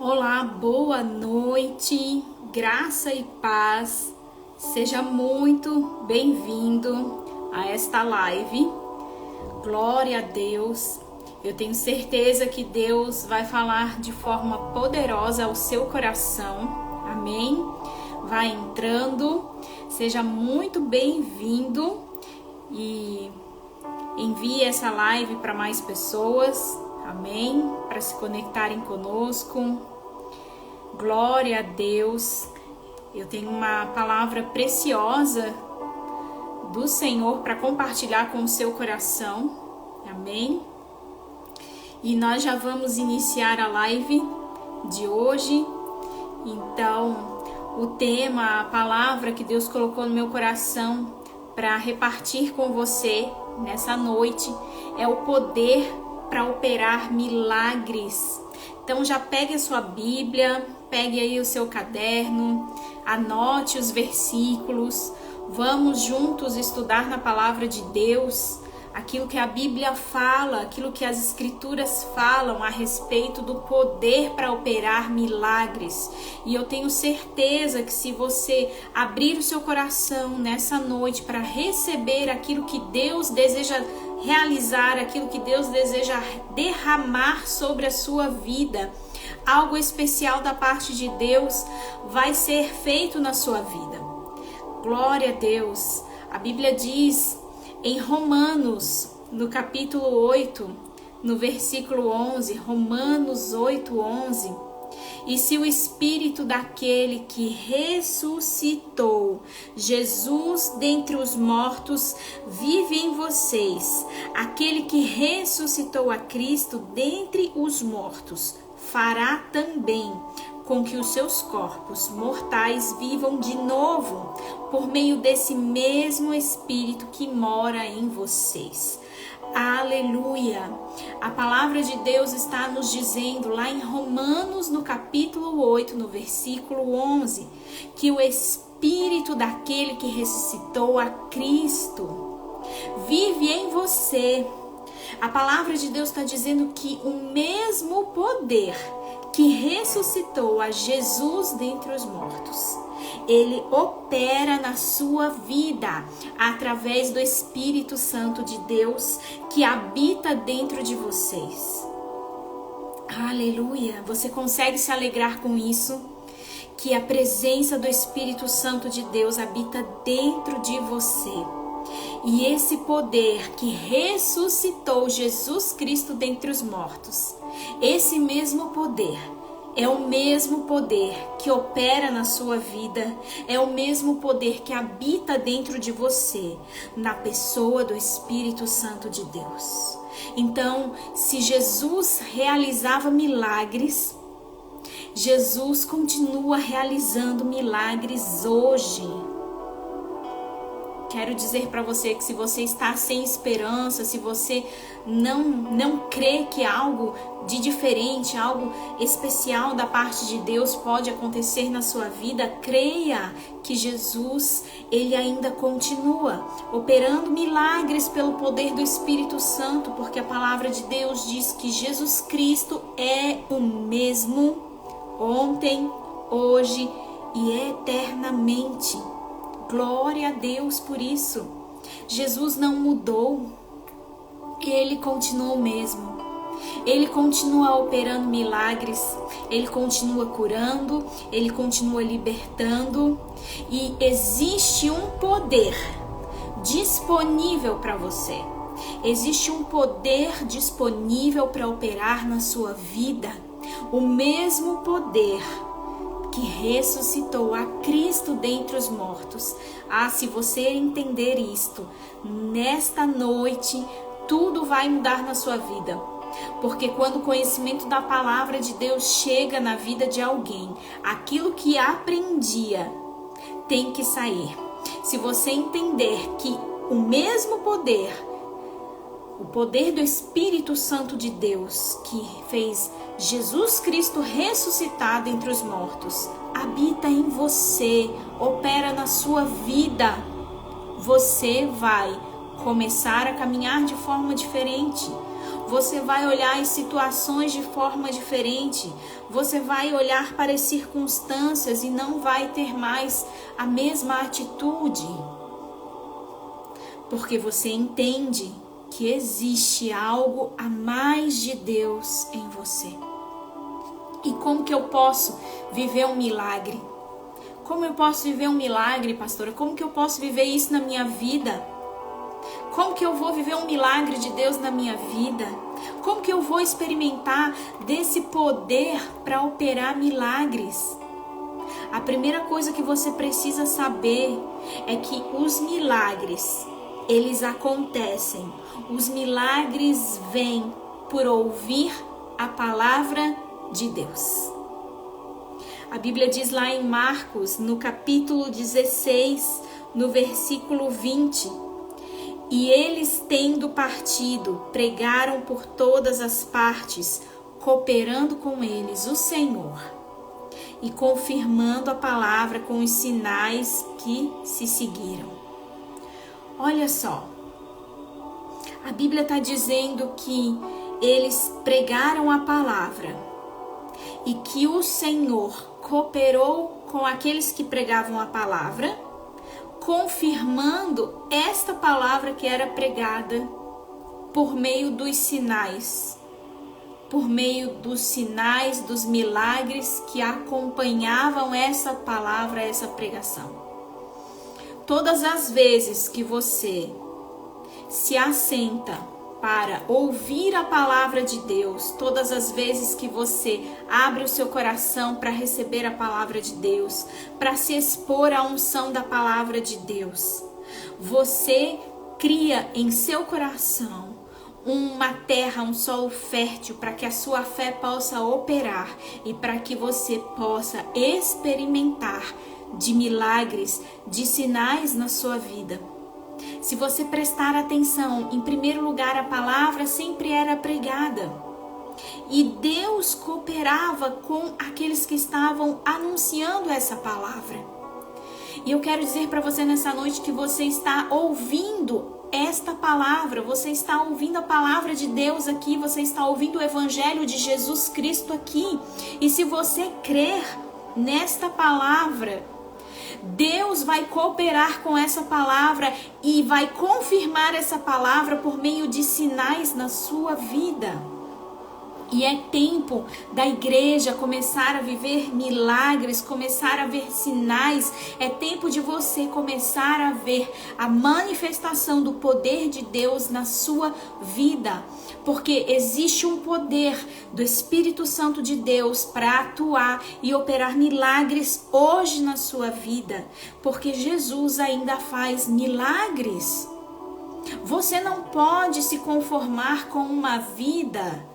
Olá, boa noite, graça e paz. Seja muito bem-vindo a esta live. Glória a Deus. Eu tenho certeza que Deus vai falar de forma poderosa ao seu coração. Amém? Vai entrando. Seja muito bem-vindo e envie essa live para mais pessoas. Amém? Para se conectarem conosco. Glória a Deus. Eu tenho uma palavra preciosa do Senhor para compartilhar com o seu coração. Amém? E nós já vamos iniciar a live de hoje. Então, o tema, a palavra que Deus colocou no meu coração para repartir com você nessa noite é o poder para operar milagres. Então já pegue a sua Bíblia, pegue aí o seu caderno, anote os versículos, vamos juntos estudar na palavra de Deus, aquilo que a Bíblia fala, aquilo que as Escrituras falam a respeito do poder para operar milagres. E eu tenho certeza que se você abrir o seu coração nessa noite para receber aquilo que Deus deseja realizar, aquilo que Deus deseja derramar sobre a sua vida, algo especial da parte de Deus vai ser feito na sua vida. Glória a Deus. A Bíblia diz em Romanos, no capítulo 8, no versículo 11, Romanos 8, 11, e se o Espírito daquele que ressuscitou Jesus dentre os mortos vive em vocês, aquele que ressuscitou a Cristo dentre os mortos, fará também com que os seus corpos mortais vivam de novo, por meio desse mesmo Espírito que mora em vocês. Aleluia! A palavra de Deus está nos dizendo lá em Romanos, no capítulo 8, no versículo 11, que o Espírito daquele que ressuscitou a Cristo vive em você. A palavra de Deus está dizendo que o mesmo poder que ressuscitou a Jesus dentre os mortos, ele opera na sua vida através do Espírito Santo de Deus que habita dentro de vocês. Aleluia! Você consegue se alegrar com isso? Que a presença do Espírito Santo de Deus habita dentro de você. E esse poder que ressuscitou Jesus Cristo dentre os mortos, esse mesmo poder é o mesmo poder que opera na sua vida, é o mesmo poder que habita dentro de você, na pessoa do Espírito Santo de Deus. Então, se Jesus realizava milagres, Jesus continua realizando milagres hoje. Quero dizer para você que se você está sem esperança, se você não crê que algo de diferente, algo especial da parte de Deus pode acontecer na sua vida, creia que Jesus, ele ainda continua operando milagres pelo poder do Espírito Santo, porque a palavra de Deus diz que Jesus Cristo é o mesmo ontem, hoje e eternamente. Glória a Deus por isso. Jesus não mudou. Ele continua o mesmo. Ele continua operando milagres. Ele continua curando. Ele continua libertando. E existe um poder disponível para você. Existe um poder disponível para operar na sua vida. O mesmo poder que ressuscitou a Cristo dentre os mortos. Se você entender isto, nesta noite, tudo vai mudar na sua vida. Porque quando o conhecimento da palavra de Deus chega na vida de alguém, aquilo que aprendia tem que sair. Se você entender que o mesmo poder, o poder do Espírito Santo de Deus, que fez Jesus Cristo ressuscitado entre os mortos, habita em você, opera na sua vida, você vai começar a caminhar de forma diferente. Você vai olhar as situações de forma diferente. Você vai olhar para as circunstâncias e não vai ter mais a mesma atitude. Porque você entende que existe algo a mais de Deus em você. E como que eu posso viver um milagre? Como eu posso viver um milagre, pastora? Como que eu posso viver isso na minha vida? Como que eu vou viver um milagre de Deus na minha vida? Como que eu vou experimentar desse poder para operar milagres? A primeira coisa que você precisa saber é que os milagres, eles acontecem. Os milagres vêm por ouvir a palavra de Deus. A Bíblia diz lá em Marcos, no capítulo 16, no versículo 20: E eles, tendo partido, pregaram por todas as partes, cooperando com eles o Senhor e confirmando a palavra com os sinais que se seguiram. Olha só, a Bíblia está dizendo que eles pregaram a palavra e que o Senhor cooperou com aqueles que pregavam a palavra, confirmando esta palavra que era pregada por meio dos sinais, dos milagres que acompanhavam essa palavra, essa pregação. Todas as vezes que você se assenta para ouvir a palavra de Deus, todas as vezes que você abre o seu coração para receber a palavra de Deus, para se expor à unção da palavra de Deus, você cria em seu coração uma terra, um solo fértil para que a sua fé possa operar e para que você possa experimentar de milagres, de sinais na sua vida. Se você prestar atenção, em primeiro lugar, a palavra sempre era pregada. E Deus cooperava com aqueles que estavam anunciando essa palavra. E eu quero dizer para você nessa noite que você está ouvindo esta palavra, você está ouvindo a palavra de Deus aqui, você está ouvindo o Evangelho de Jesus Cristo aqui. E se você crer nesta palavra, Deus vai cooperar com essa palavra e vai confirmar essa palavra por meio de sinais na sua vida. E é tempo da igreja começar a viver milagres, começar a ver sinais. É tempo de você começar a ver a manifestação do poder de Deus na sua vida. Porque existe um poder do Espírito Santo de Deus para atuar e operar milagres hoje na sua vida. Porque Jesus ainda faz milagres. Você não pode se conformar com uma vida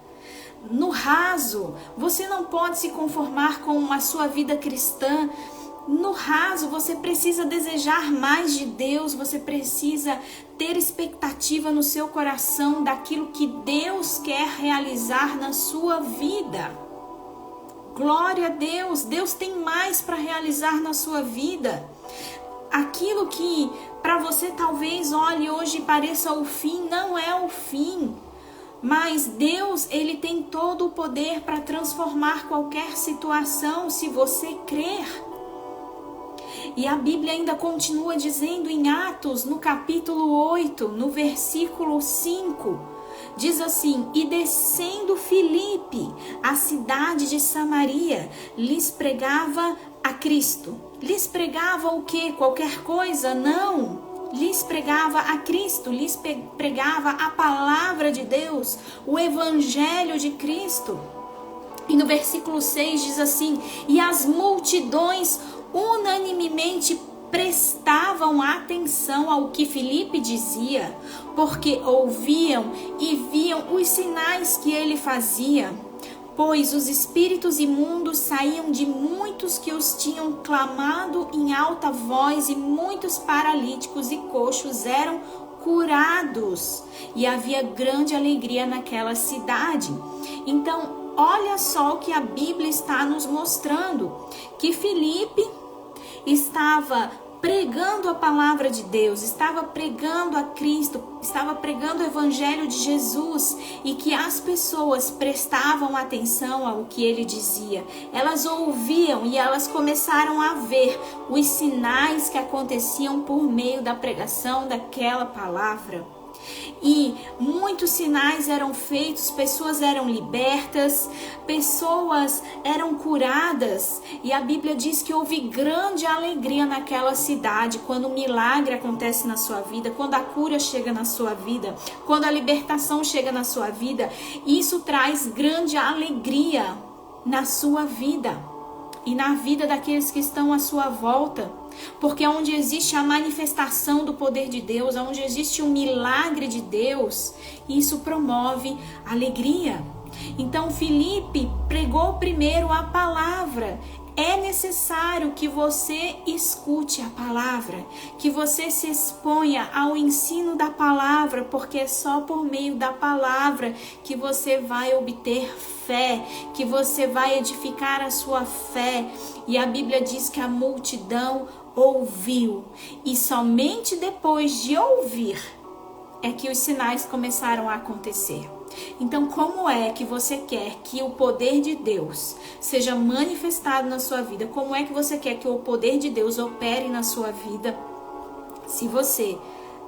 no raso. Você não pode se conformar com a sua vida cristã no raso. Você precisa desejar mais de Deus, você precisa ter expectativa no seu coração daquilo que Deus quer realizar na sua vida. Glória a Deus, Deus tem mais para realizar na sua vida. Aquilo que para você talvez olhe hoje e pareça o fim, não é o fim. Mas Deus, Ele tem todo o poder para transformar qualquer situação se você crer. E a Bíblia ainda continua dizendo em Atos, no capítulo 8, no versículo 5, diz assim: E descendo Filipe, a cidade de Samaria, lhes pregava a Cristo. Lhes pregava o quê? Qualquer coisa? Não. Lhes pregava a Cristo, lhes pregava a palavra de Deus, o Evangelho de Cristo. E no versículo 6 diz assim: E as multidões unanimemente prestavam atenção ao que Filipe dizia, porque ouviam e viam os sinais que ele fazia. Pois os espíritos imundos saíam de muitos que os tinham clamado em alta voz, e muitos paralíticos e coxos eram curados. E havia grande alegria naquela cidade. Então, olha só o que a Bíblia está nos mostrando. Que Filipe estava pregando a palavra de Deus, estava pregando a Cristo, estava pregando o Evangelho de Jesus, e que as pessoas prestavam atenção ao que ele dizia. Elas ouviam e elas começaram a ver os sinais que aconteciam por meio da pregação daquela palavra. E muitos sinais eram feitos, pessoas eram libertas, pessoas eram curadas, e a Bíblia diz que houve grande alegria naquela cidade quando o milagre acontece na sua vida, quando a cura chega na sua vida, quando a libertação chega na sua vida. Isso traz grande alegria na sua vida e na vida daqueles que estão à sua volta. Porque onde existe a manifestação do poder de Deus, onde existe um milagre de Deus, isso promove alegria. Então Filipe pregou primeiro a palavra. É necessário que você escute a palavra, que você se exponha ao ensino da palavra, porque é só por meio da palavra que você vai obter fé, que você vai edificar a sua fé. E a Bíblia diz que a multidão ouviu, e somente depois de ouvir é que os sinais começaram a acontecer. Então, como é que você quer que o poder de Deus seja manifestado na sua vida? Como é que você quer que o poder de Deus opere na sua vida, se você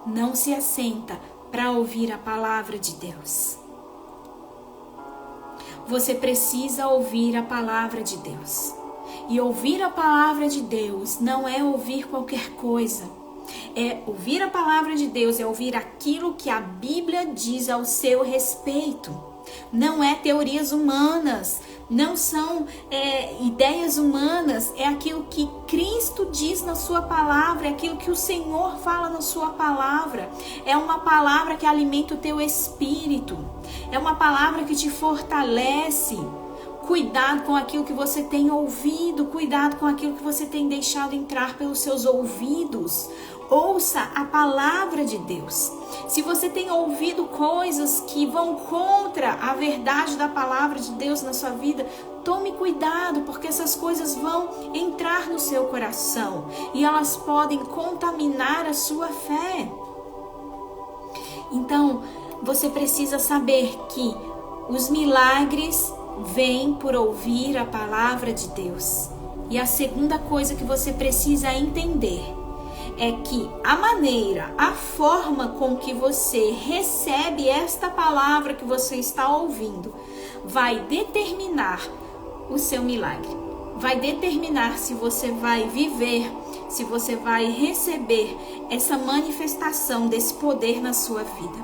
não se assenta para ouvir a palavra de Deus? Você precisa ouvir a palavra de Deus. E ouvir a palavra de Deus não é ouvir qualquer coisa. É ouvir a palavra de Deus, é ouvir aquilo que a Bíblia diz ao seu respeito. Não é teorias humanas, não são ideias humanas, é aquilo que Cristo diz na sua palavra, é aquilo que o Senhor fala na sua palavra. É uma palavra que alimenta o teu espírito, é uma palavra que te fortalece. Cuidado com aquilo que você tem ouvido, cuidado com aquilo que você tem deixado entrar pelos seus ouvidos. Ouça a palavra de Deus. Se você tem ouvido coisas que vão contra a verdade da palavra de Deus na sua vida, tome cuidado, porque essas coisas vão entrar no seu coração e elas podem contaminar a sua fé. Então, você precisa saber que os milagres vem por ouvir a palavra de Deus. E a segunda coisa que você precisa entender é que a forma com que você recebe esta palavra que você está ouvindo vai determinar o seu milagre. Vai determinar se você vai viver, se você vai receber essa manifestação desse poder na sua vida.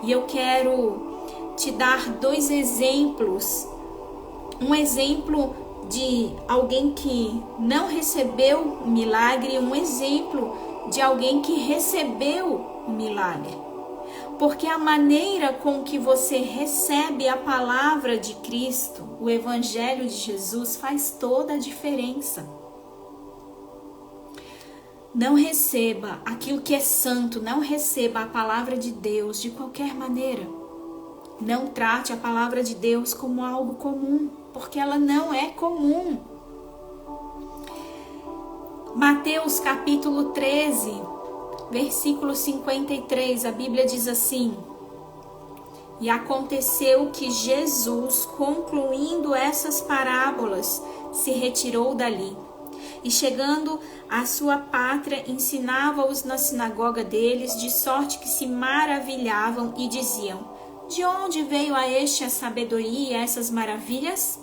E eu quero te dar dois exemplos. Um exemplo de alguém que não recebeu o milagre e um exemplo de alguém que recebeu o milagre. Porque a maneira com que você recebe a palavra de Cristo, o Evangelho de Jesus, faz toda a diferença. Não receba aquilo que é santo, não receba a palavra de Deus de qualquer maneira. Não trate a palavra de Deus como algo comum, porque ela não é comum. Mateus capítulo 13, versículo 53, a Bíblia diz assim: E aconteceu que Jesus, concluindo essas parábolas, se retirou dali. E chegando à sua pátria, ensinava-os na sinagoga deles, de sorte que se maravilhavam e diziam: De onde veio a este a sabedoria e essas maravilhas?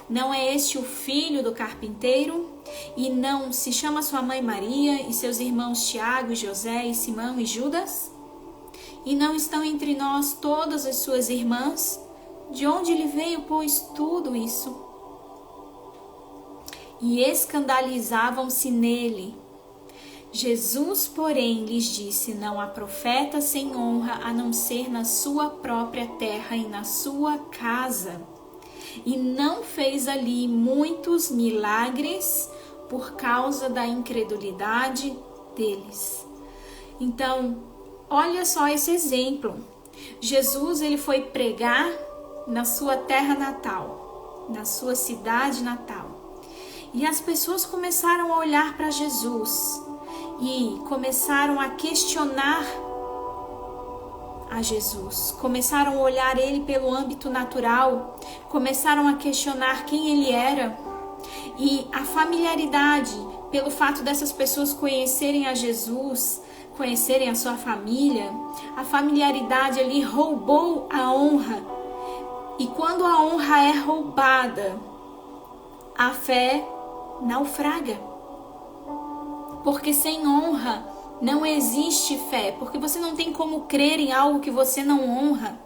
Não é este o filho do carpinteiro? E não se chama sua mãe Maria e seus irmãos Tiago e José e Simão e Judas? E não estão entre nós todas as suas irmãs? De onde lhe veio, pois, tudo isso? E escandalizavam-se nele. Jesus, porém, lhes disse: Não há profeta sem honra a não ser na sua própria terra e na sua casa. E não fez ali muitos milagres por causa da incredulidade deles. Então, olha só esse exemplo. Jesus, ele foi pregar na sua terra natal, na sua cidade natal. E as pessoas começaram a olhar para Jesus e começaram a questionar a Jesus. Começaram a olhar ele pelo âmbito natural, começaram a questionar quem ele era. E a familiaridade, pelo fato dessas pessoas conhecerem a Jesus, conhecerem a sua família, a familiaridade ali roubou a honra. E quando a honra é roubada, a fé naufraga. Porque sem honra não existe fé, porque você não tem como crer em algo que você não honra.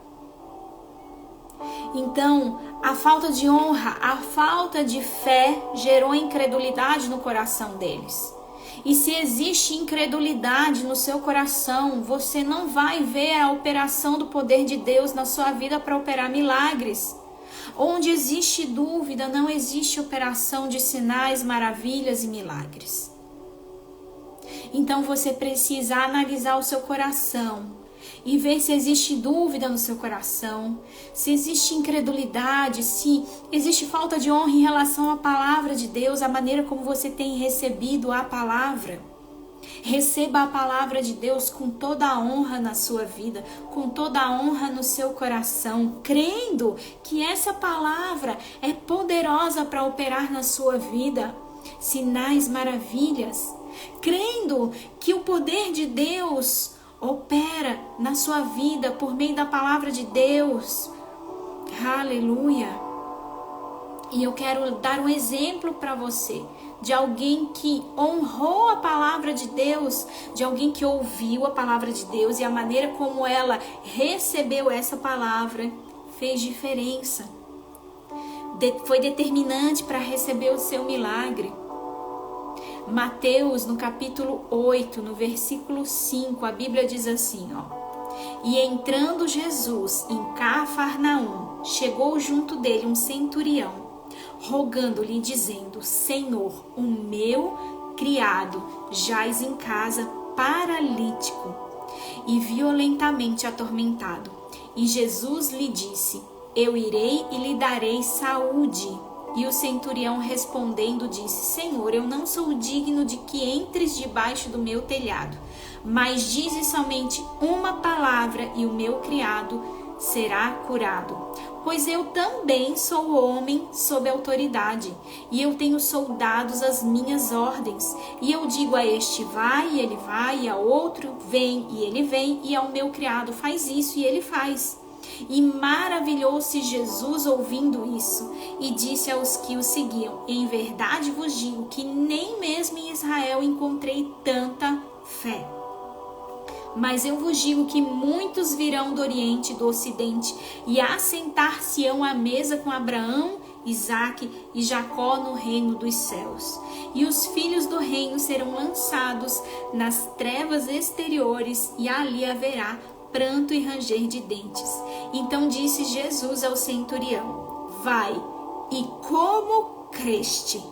Então, a falta de honra, a falta de fé gerou incredulidade no coração deles. E se existe incredulidade no seu coração, você não vai ver a operação do poder de Deus na sua vida para operar milagres. Onde existe dúvida, não existe operação de sinais, maravilhas e milagres. Então você precisa analisar o seu coração e ver se existe dúvida no seu coração, se existe incredulidade, se existe falta de honra em relação à palavra de Deus, a maneira como você tem recebido a palavra. Receba a palavra de Deus com toda a honra na sua vida, com toda a honra no seu coração, crendo que essa palavra é poderosa para operar na sua vida sinais, maravilhas, crendo que o poder de Deus opera na sua vida por meio da palavra de Deus. Aleluia! E eu quero dar um exemplo para você de alguém que honrou a palavra de Deus, de alguém que ouviu a palavra de Deus e a maneira como ela recebeu essa palavra fez diferença. Foi determinante para receber o seu milagre. Mateus, no capítulo 8, no versículo 5, a Bíblia diz assim, E entrando Jesus em Cafarnaum, chegou junto dele um centurião, rogando-lhe, dizendo, Senhor, o meu criado jaz em casa paralítico e violentamente atormentado. E Jesus lhe disse, eu irei e lhe darei saúde. E o centurião respondendo disse, Senhor, eu não sou digno de que entres debaixo do meu telhado, mas dize somente uma palavra e o meu criado será curado. Pois eu também sou homem sob autoridade, e eu tenho soldados às minhas ordens. E eu digo a este, vai, e ele vai, e ao outro, vem, e ele vem, e ao meu criado, faz isso, e ele faz. E maravilhou-se Jesus ouvindo isso, e disse aos que o seguiam, em verdade vos digo que nem mesmo em Israel encontrei tanta fé. Mas eu vos digo que muitos virão do Oriente e do Ocidente e assentar-se-ão à mesa com Abraão, Isaque e Jacó no reino dos céus. E os filhos do reino serão lançados nas trevas exteriores e ali haverá pranto e ranger de dentes. Então disse Jesus ao centurião, vai, e como creste,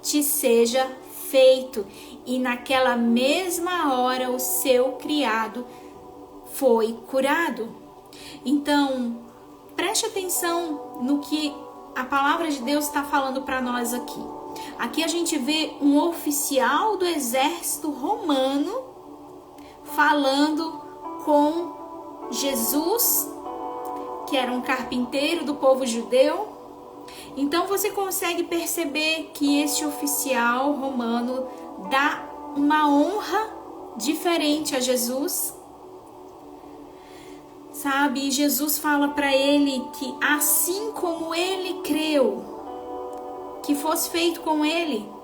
te seja feito. E naquela mesma hora o seu criado foi curado. Então, preste atenção no que a palavra de Deus está falando para nós aqui. Aqui a gente vê um oficial do exército romano falando com Jesus, que era um carpinteiro do povo judeu. Então você consegue perceber que este oficial romano dá uma honra diferente a Jesus, sabe? E Jesus fala para ele que assim como ele creu, que fosse feito com ele.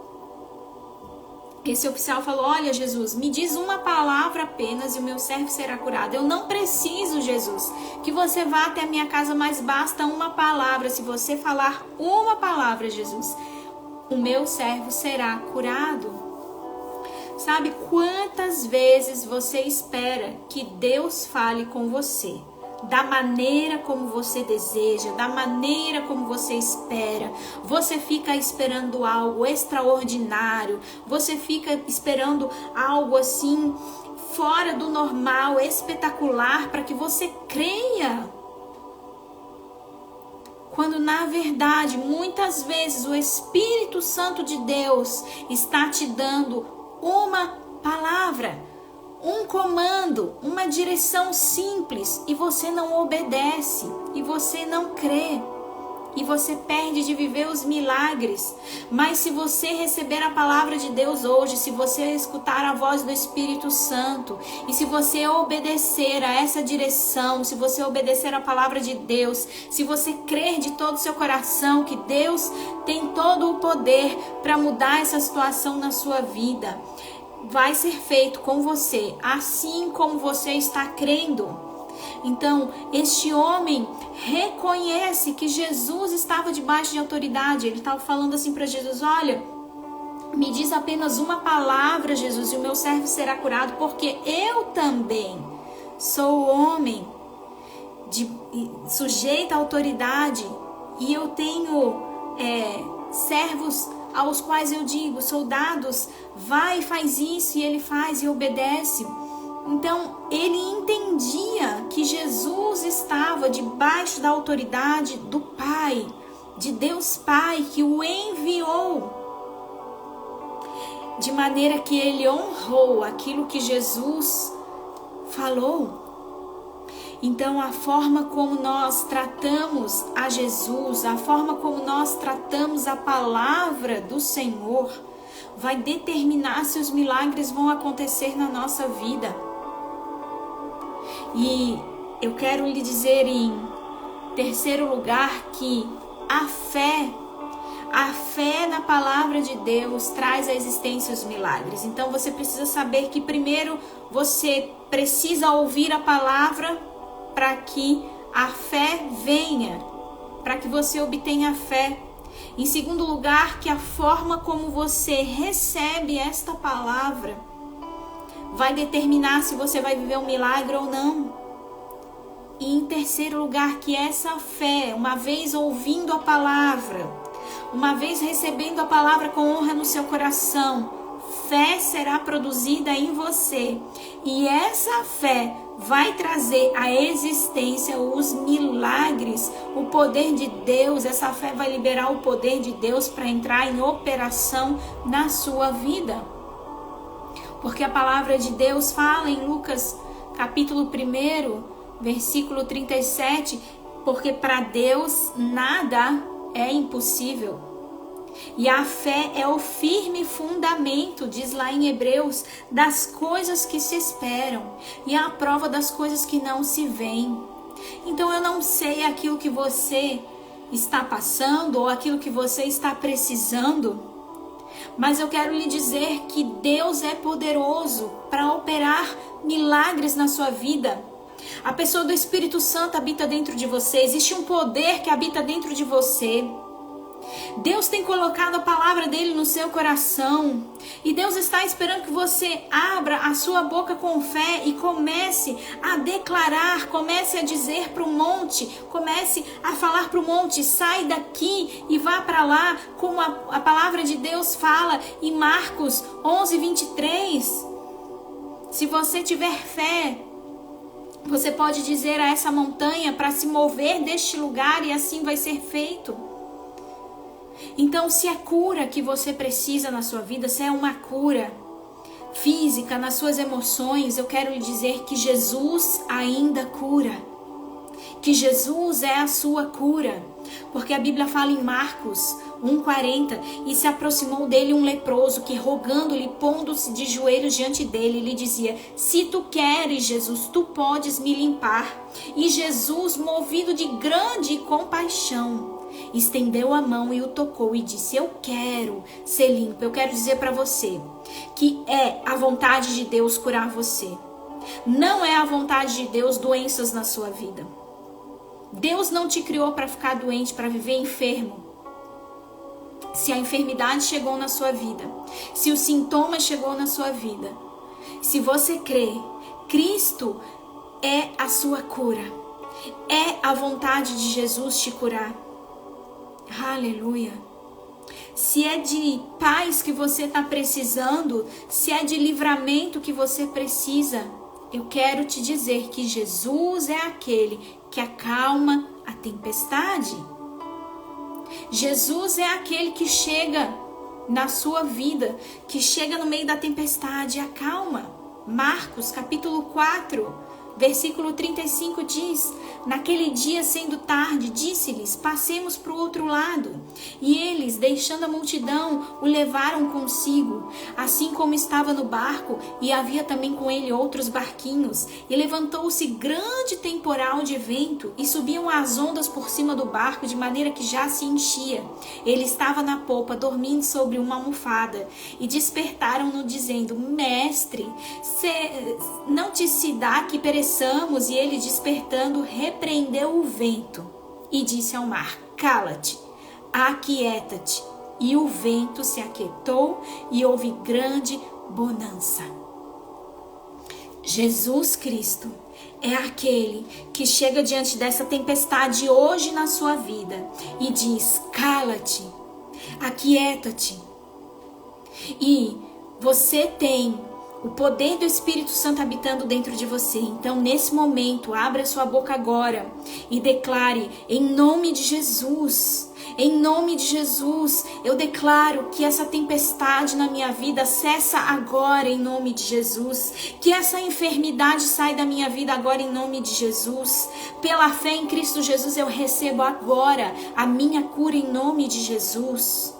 Esse oficial falou, olha Jesus, me diz uma palavra apenas e o meu servo será curado. Eu não preciso, Jesus, que você vá até a minha casa, mas basta uma palavra. Se você falar uma palavra, Jesus, o meu servo será curado. Sabe quantas vezes você espera que Deus fale com você? Da maneira como você deseja, da maneira como você espera. Você fica esperando algo extraordinário, você fica esperando algo assim, fora do normal, espetacular, para que você creia. quando na verdade, muitas vezes, o Espírito Santo de Deus está te dando uma palavra, um comando, uma direção simples, e você não obedece, e você não crê, e você perde de viver os milagres. Mas se você receber a palavra de Deus hoje, se você escutar a voz do Espírito Santo, e se você obedecer a essa direção, se você obedecer a palavra de Deus, se você crer de todo o seu coração que Deus tem todo o poder para mudar essa situação na sua vida, vai ser feito com você, assim como você está crendo. Então, este homem reconhece que Jesus estava debaixo de autoridade. Ele estava falando assim para Jesus: olha, me diz apenas uma palavra, Jesus, e o meu servo será curado, porque eu também sou homem sujeito à autoridade, e eu tenho servos aos quais eu digo, soldados, vai e faz isso, e ele faz e obedece. Então, ele entendia que Jesus estava debaixo da autoridade do Pai, de Deus Pai, que o enviou. De maneira que ele honrou aquilo que Jesus falou. Então, a forma como nós tratamos a Jesus, a forma como nós tratamos a palavra do Senhor, vai determinar se os milagres vão acontecer na nossa vida. E eu quero lhe dizer em terceiro lugar que a fé na palavra de Deus traz à existência os milagres. Então você precisa saber que primeiro você precisa ouvir a palavra para que a fé venha, para que você obtenha a fé. Em segundo lugar, que a forma como você recebe esta palavra vai determinar se você vai viver um milagre ou não. E em terceiro lugar, que essa fé, uma vez ouvindo a palavra, uma vez recebendo a palavra com honra no seu coração, fé será produzida em você. E essa fé vai trazer à existência os milagres, o poder de Deus. Essa fé vai liberar o poder de Deus para entrar em operação na sua vida. Porque a palavra de Deus fala em Lucas capítulo 1, versículo 37, porque para Deus nada é impossível. E a fé é o firme fundamento, diz lá em Hebreus, das coisas que se esperam e a prova das coisas que não se veem. Então eu não sei aquilo que você está passando ou aquilo que você está precisando, mas eu quero lhe dizer que Deus é poderoso para operar milagres na sua vida. A pessoa do Espírito Santo habita dentro de você. Existe um poder que habita dentro de você. Deus tem colocado a palavra dele no seu coração. E Deus está esperando que você abra a sua boca com fé e comece a declarar, comece a dizer para o monte, comece a falar para o monte: sai daqui e vá para lá, como a palavra de Deus fala em Marcos 11:23. Se você tiver fé, você pode dizer a essa montanha para se mover deste lugar, e assim vai ser feito. Então, se é cura que você precisa na sua vida, se é uma cura física nas suas emoções, eu quero lhe dizer que Jesus ainda cura. Que Jesus é a sua cura. Porque a Bíblia fala em Marcos 1:40, e se aproximou dele um leproso, que rogando-lhe, pondo-se de joelhos diante dele, lhe dizia: se tu queres, Jesus, tu podes me limpar. E Jesus, movido de grande compaixão, estendeu a mão e o tocou e disse: eu quero ser limpo. Eu quero dizer para você que é a vontade de Deus curar você. Não é a vontade de Deus doenças na sua vida. Deus não te criou para ficar doente, para viver enfermo. Se a enfermidade chegou na sua vida, se o sintoma chegou na sua vida, se você crê, Cristo é a sua cura. É a vontade de Jesus te curar. Aleluia. Se é de paz que você está precisando, se é de livramento que você precisa, eu quero te dizer que Jesus é aquele que acalma a tempestade. Jesus é aquele que chega na sua vida, que chega no meio da tempestade e acalma. Marcos capítulo 4, versículo 35 diz: naquele dia, sendo tarde, disse-lhes: passemos para o outro lado. E eles, deixando a multidão, o levaram consigo, assim como estava no barco, e havia também com ele outros barquinhos. E levantou-se grande temporal de vento, e subiam as ondas por cima do barco, de maneira que já se enchia. Ele estava na popa, dormindo sobre uma almofada. E despertaram-no, dizendo: Mestre, não te se dá que pereçamos? E ele, despertando, repreendeu o vento e disse ao mar: cala-te, aquieta-te. E o vento se aquietou e houve grande bonança. Jesus Cristo é aquele que chega diante dessa tempestade hoje na sua vida e diz: cala-te, aquieta-te. E você tem o poder do Espírito Santo habitando dentro de você. Então, nesse momento, abra sua boca agora e declare: em nome de Jesus, em nome de Jesus, eu declaro que essa tempestade na minha vida cessa agora em nome de Jesus. Que essa enfermidade sai da minha vida agora em nome de Jesus. Pela fé em Cristo Jesus, eu recebo agora a minha cura em nome de Jesus.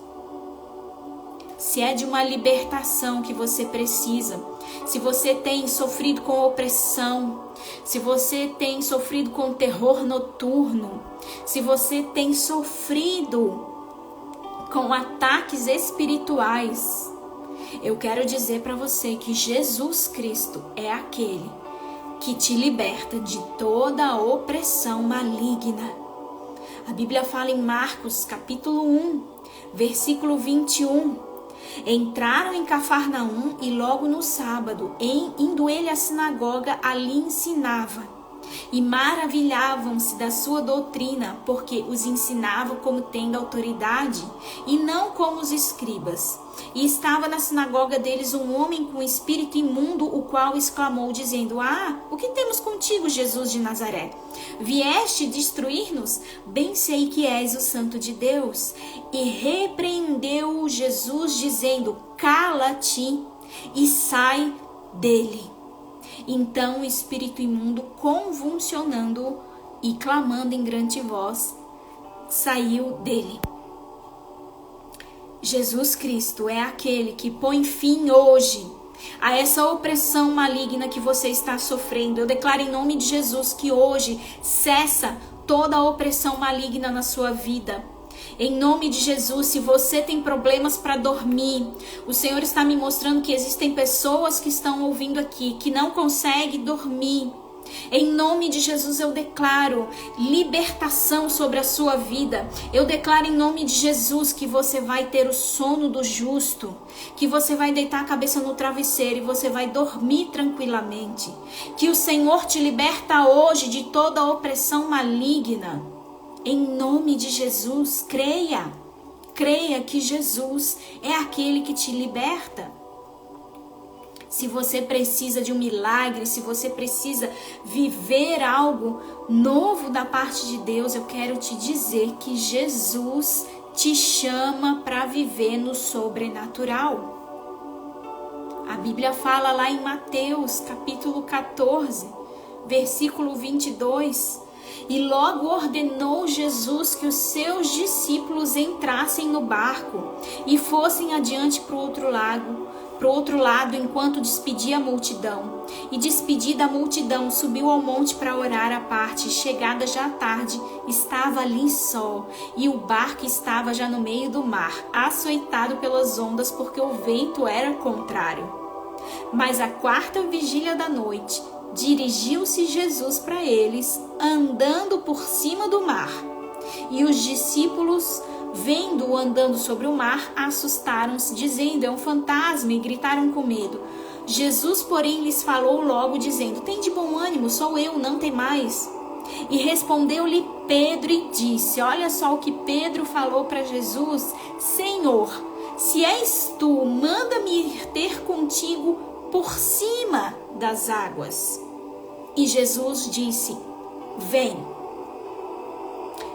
Se é de uma libertação que você precisa, se você tem sofrido com opressão, se você tem sofrido com terror noturno, se você tem sofrido com ataques espirituais, eu quero dizer para você que Jesus Cristo é aquele que te liberta de toda a opressão maligna. A Bíblia fala em Marcos capítulo 1, versículo 21. Entraram em Cafarnaum e logo no sábado, indo ele à sinagoga, ali ensinava. E maravilhavam-se da sua doutrina, porque os ensinava como tendo autoridade, e não como os escribas. E estava na sinagoga deles um homem com espírito imundo, o qual exclamou, dizendo: o que temos contigo, Jesus de Nazaré? Vieste destruir-nos? Bem sei que és o Santo de Deus. E repreendeu Jesus, dizendo: cala-te e sai dele. Então o espírito imundo, convulsionando e clamando em grande voz, saiu dele. Jesus Cristo é aquele que põe fim hoje a essa opressão maligna que você está sofrendo. Eu declaro em nome de Jesus que hoje cessa toda a opressão maligna na sua vida. Em nome de Jesus, se você tem problemas para dormir, o Senhor está me mostrando que existem pessoas que estão ouvindo aqui, que não conseguem dormir. Em nome de Jesus eu declaro libertação sobre a sua vida. Eu declaro em nome de Jesus que você vai ter o sono do justo, que você vai deitar a cabeça no travesseiro e você vai dormir tranquilamente. Que o Senhor te liberta hoje de toda a opressão maligna. Em nome de Jesus, creia que Jesus é aquele que te liberta. Se você precisa de um milagre, se você precisa viver algo novo da parte de Deus, eu quero te dizer que Jesus te chama para viver no sobrenatural. A Bíblia fala lá em Mateus, capítulo 14, versículo 22, e logo ordenou Jesus que os seus discípulos entrassem no barco e fossem adiante para o outro lado, enquanto despedia a multidão. E despedida a multidão, subiu ao monte para orar à parte. Chegada já a tarde, estava ali só, e o barco estava já no meio do mar, açoitado pelas ondas, porque o vento era contrário. Mas à quarta vigília da noite, dirigiu-se Jesus para eles, andando por cima do mar. E os discípulos, vendo-o andando sobre o mar, assustaram-se, dizendo: é um fantasma, e gritaram com medo. Jesus, porém, lhes falou logo, dizendo: tende bom ânimo, sou eu, não temais. E respondeu-lhe Pedro e disse, olha só o que Pedro falou para Jesus: Senhor, se és tu, manda-me ir ter contigo por cima das águas. E Jesus disse: vem.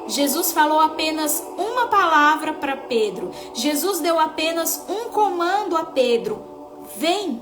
Jesus falou apenas uma palavra para Pedro. Jesus deu apenas um comando a Pedro: vem.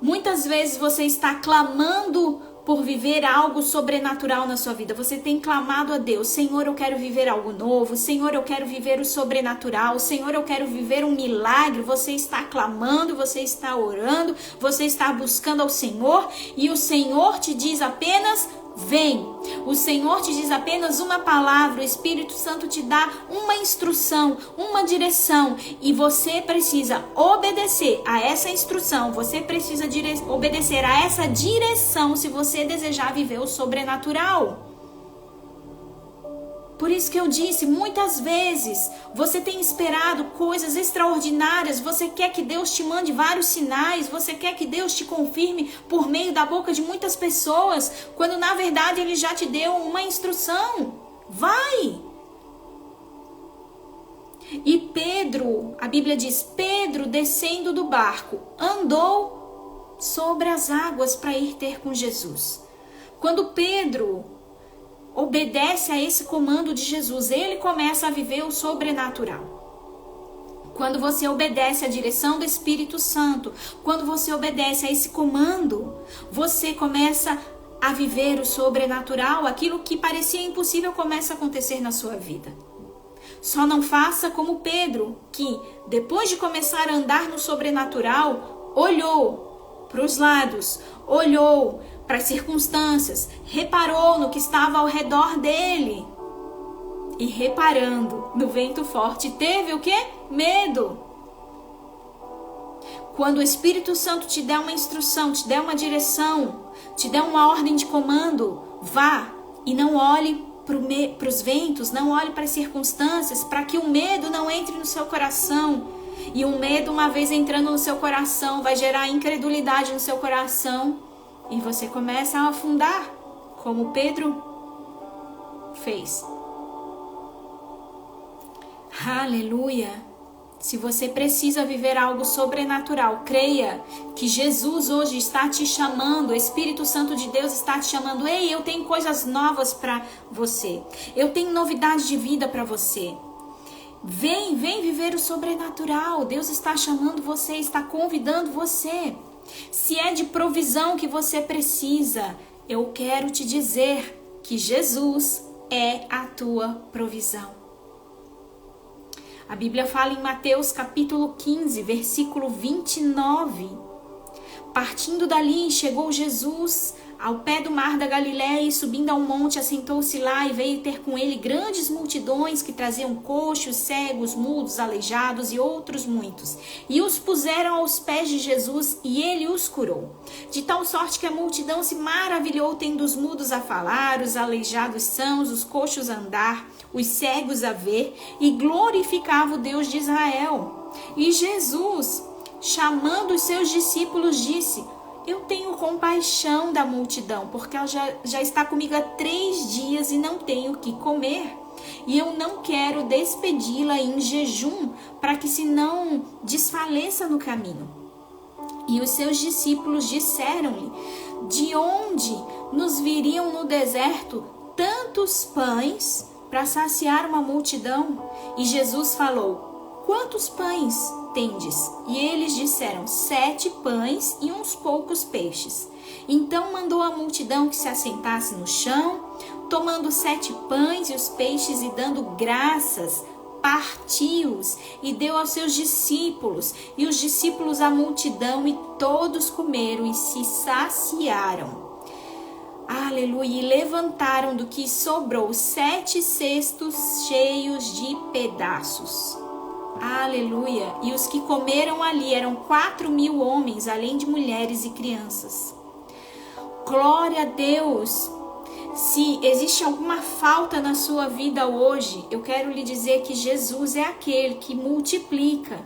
Muitas vezes você está clamando por viver algo sobrenatural na sua vida. Você tem clamado a Deus: Senhor, eu quero viver algo novo. Senhor, eu quero viver o sobrenatural. Senhor, eu quero viver um milagre. Você está clamando, você está orando, você está buscando ao Senhor, e o Senhor te diz apenas: vem. O Senhor te diz apenas uma palavra. O Espírito Santo te dá uma instrução, uma direção, e você precisa obedecer a essa instrução. Você precisa obedecer a essa direção se você desejar viver o sobrenatural. Por isso que eu disse, muitas vezes você tem esperado coisas extraordinárias, você quer que Deus te mande vários sinais, você quer que Deus te confirme por meio da boca de muitas pessoas, quando na verdade Ele já te deu uma instrução. Vai! E Pedro, a Bíblia diz, Pedro, descendo do barco, andou sobre as águas para ir ter com Jesus. Quando Pedro obedece a esse comando de Jesus, ele começa a viver o sobrenatural. Quando você obedece à direção do Espírito Santo, quando você obedece a esse comando, você começa a viver o sobrenatural. Aquilo que parecia impossível começa a acontecer na sua vida. Só não faça como Pedro, que depois de começar a andar no sobrenatural, olhou para os lados, olhou para as circunstâncias, reparou no que estava ao redor dele. E reparando no vento forte, teve o quê? Medo. Quando o Espírito Santo te der uma instrução, te der uma direção, te der uma ordem de comando, vá e não olhe para os ventos, não olhe para as circunstâncias, para que o medo não entre no seu coração. E o medo, uma vez entrando no seu coração, vai gerar incredulidade no seu coração. E você começa a afundar, como Pedro fez. Aleluia! Se você precisa viver algo sobrenatural, creia que Jesus hoje está te chamando, o Espírito Santo de Deus está te chamando. Ei, eu tenho coisas novas para você. Eu tenho novidade de vida para você. Vem viver o sobrenatural. Deus está chamando você, está convidando você. Se é de provisão que você precisa, eu quero te dizer que Jesus é a tua provisão. A Bíblia fala em Mateus capítulo 15, versículo 29. Partindo dali, chegou Jesus ao pé do mar da Galileia e subindo ao monte, assentou-se lá e veio ter com ele grandes multidões que traziam coxos, cegos, mudos, aleijados e outros muitos. E os puseram aos pés de Jesus e ele os curou. De tal sorte que a multidão se maravilhou, tendo os mudos a falar, os aleijados sãos, os coxos a andar, os cegos a ver, e glorificava o Deus de Israel. E Jesus, chamando os seus discípulos, disse: eu tenho compaixão da multidão, porque ela já está comigo há 3 dias e não tenho o que comer. E eu não quero despedi-la em jejum, para que se não desfaleça no caminho. E os seus discípulos disseram-lhe: de onde nos viriam no deserto tantos pães para saciar uma multidão? E Jesus falou: quantos pães tendes? E eles disseram: 7 pães e uns poucos peixes. Então mandou a multidão que se assentasse no chão, tomando 7 pães e os peixes, e dando graças, partiu-os e deu aos seus discípulos, e os discípulos à multidão, e todos comeram e se saciaram. Aleluia! E levantaram do que sobrou 7 cestos cheios de pedaços. Aleluia! E os que comeram ali eram 4.000 homens, além de mulheres e crianças. Glória a Deus! Se existe alguma falta na sua vida hoje, eu quero lhe dizer que Jesus é aquele que multiplica.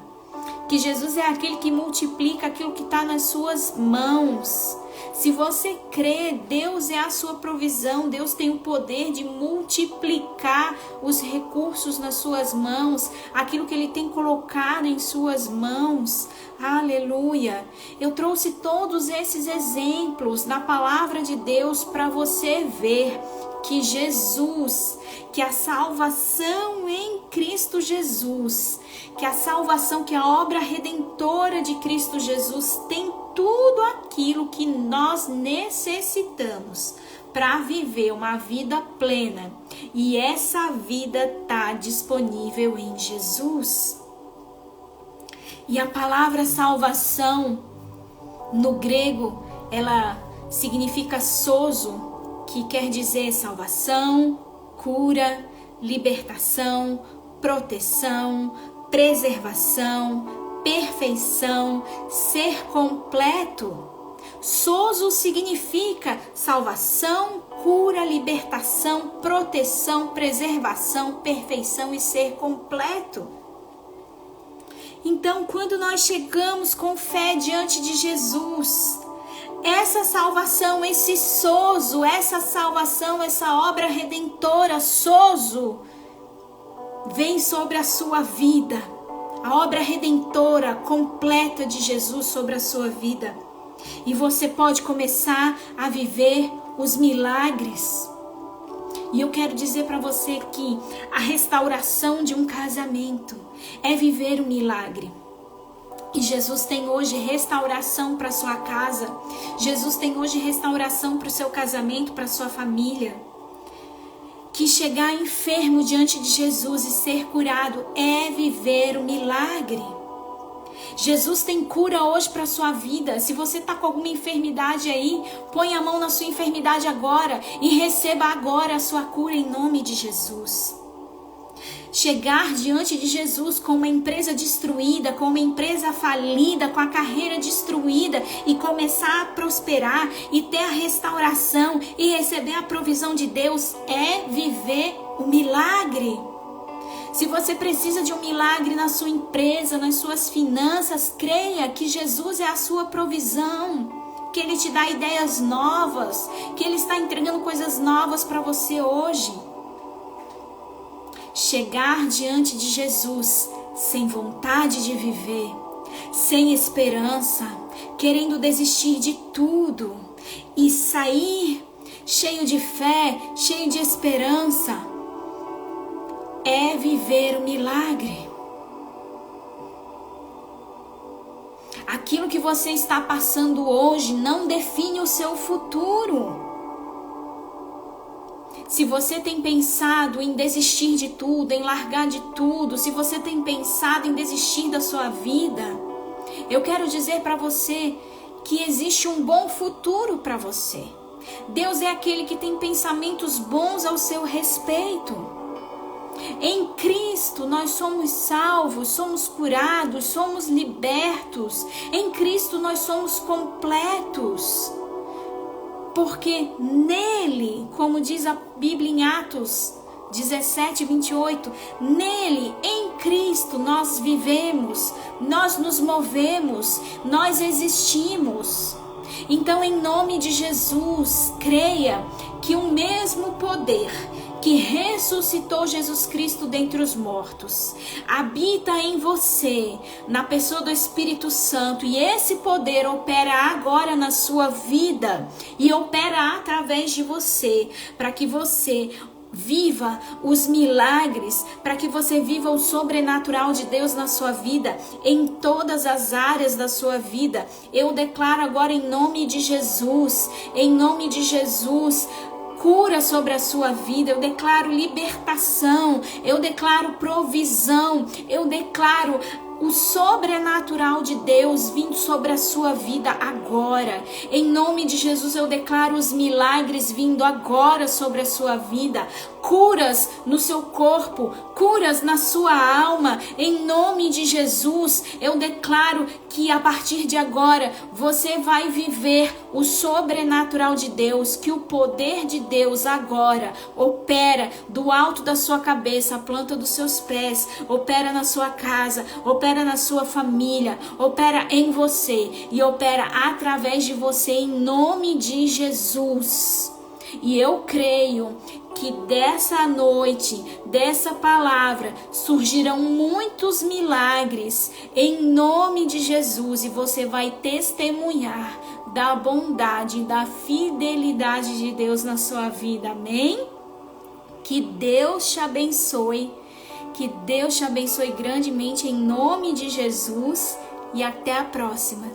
Que Jesus é aquele que multiplica aquilo que está nas suas mãos. Se você crê, Deus é a sua provisão. Deus tem o poder de multiplicar os recursos nas suas mãos, aquilo que Ele tem colocado em suas mãos. Aleluia! Eu trouxe todos esses exemplos na palavra de Deus para você ver que Jesus, que a salvação em Cristo Jesus, que a salvação, que a obra redentora de Cristo Jesus tem tudo aquilo que nós necessitamos para viver uma vida plena. E essa vida está disponível em Jesus. E a palavra salvação, no grego, ela significa sozo, que quer dizer salvação, cura, libertação, proteção, preservação, perfeição, ser completo. Sozo significa salvação, cura, libertação, proteção, preservação, perfeição e ser completo. Então, quando nós chegamos com fé diante de Jesus, essa salvação, esse sozo, essa salvação, essa obra redentora, sozo, vem sobre a sua vida. A obra redentora completa de Jesus sobre a sua vida. E você pode começar a viver os milagres. E eu quero dizer para você que a restauração de um casamento é viver um milagre. E Jesus tem hoje restauração para sua casa. Jesus tem hoje restauração para o seu casamento, para sua família. Que chegar enfermo diante de Jesus e ser curado é viver o milagre. Jesus tem cura hoje para a sua vida. Se você está com alguma enfermidade aí, põe a mão na sua enfermidade agora e receba agora a sua cura em nome de Jesus. Chegar diante de Jesus com uma empresa destruída, com uma empresa falida, com a carreira destruída e começar a prosperar e ter a restauração e receber a provisão de Deus é viver o milagre. Se você precisa de um milagre na sua empresa, nas suas finanças, creia que Jesus é a sua provisão, que Ele te dá ideias novas, que Ele está entregando coisas novas para você hoje. Chegar diante de Jesus sem vontade de viver, sem esperança, querendo desistir de tudo e sair cheio de fé, cheio de esperança, é viver o milagre. Aquilo que você está passando hoje não define o seu futuro. Se você tem pensado em desistir de tudo, em largar de tudo, se você tem pensado em desistir da sua vida, eu quero dizer para você que existe um bom futuro para você. Deus é aquele que tem pensamentos bons ao seu respeito. Em Cristo nós somos salvos, somos curados, somos libertos. Em Cristo nós somos completos. Porque nele, como diz a Bíblia em Atos 17, 28, nele, em Cristo, nós vivemos, nós nos movemos, nós existimos. Então, em nome de Jesus, creia que o mesmo poder que ressuscitou Jesus Cristo dentre os mortos habita em você, na pessoa do Espírito Santo, e esse poder opera agora na sua vida e opera através de você, para que você viva os milagres, para que você viva o sobrenatural de Deus na sua vida, em todas as áreas da sua vida. Eu declaro agora em nome de Jesus, cura sobre a sua vida, eu declaro libertação, eu declaro provisão, eu declaro o sobrenatural de Deus vindo sobre a sua vida agora. Em nome de Jesus eu declaro os milagres vindo agora sobre a sua vida. Curas no seu corpo, curas na sua alma. Em nome de Jesus eu declaro que a partir de agora você vai viver o sobrenatural de Deus, que o poder de Deus agora opera do alto da sua cabeça, a planta dos seus pés, opera na sua casa, opera na sua família, opera em você e opera através de você em nome de Jesus. E eu creio que dessa noite, dessa palavra, surgirão muitos milagres em nome de Jesus e você vai testemunhar da bondade, da fidelidade de Deus na sua vida. Amém? Que Deus te abençoe. Que Deus te abençoe grandemente em nome de Jesus. E até a próxima.